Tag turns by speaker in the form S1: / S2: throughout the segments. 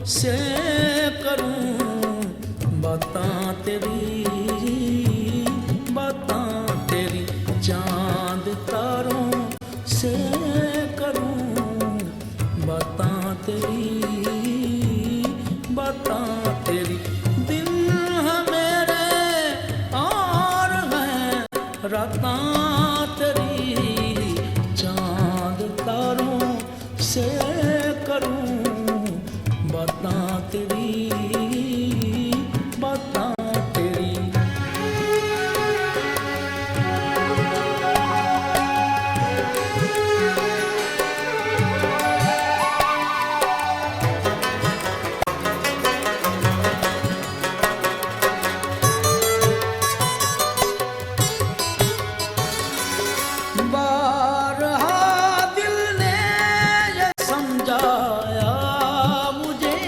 S1: से करूं बातां तेरी, बातां तेरी। चांद तारों से करूं बातां तेरी, बातां तेरी। दिन है मेरे और हैं रातां तेरी। चांद तारों से करूं बातां तेरी, बातां तेरी। बारहा दिल ने ये समझाया मुझे,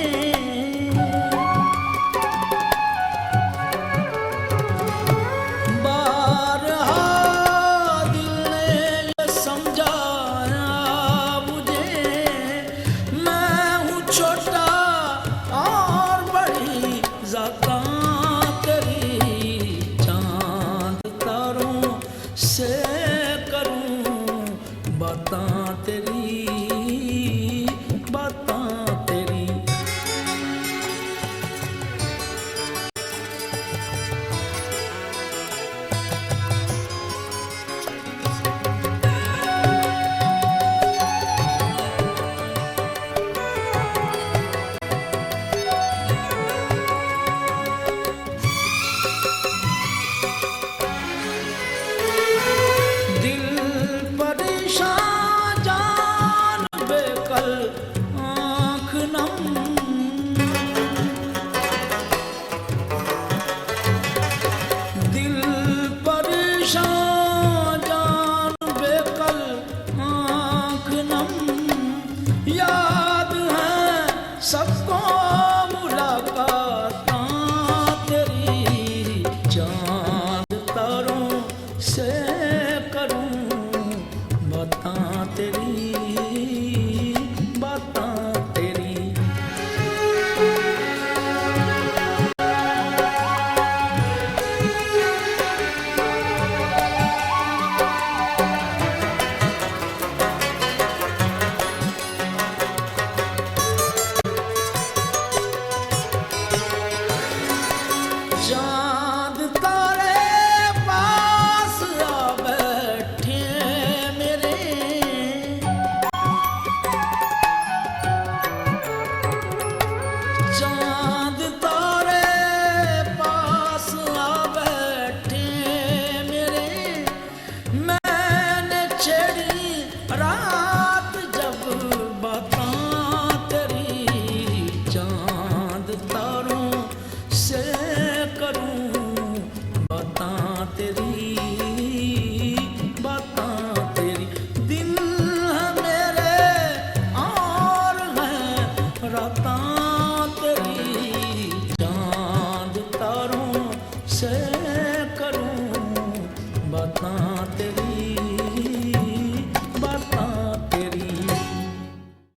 S1: बारहा दिल ने ये समझाया मुझे। मैं हूँ छोटा और बड़ी ज़ातां तेरी। चांद तारों से करूं बातां तेरी, बातां तेरी। दिल परेशान जान बेकल आँख नम, दिल परेशान जान बेकल आँख नम। याद है सबको मुलाकातां तेरी। चांद तारों से करूं बातां तेरी, बातां तेरी। चांद तारे पास आ बैठे मेरे, चांद तारे पास आ बैठे मेरे। मैंने छेड़ी रात जब बातां तेरी। चांद तारों से करूं बातां तेरी, बातां तेरी। दिन है मेरे और हैं रातां तेरी। चांद तारों से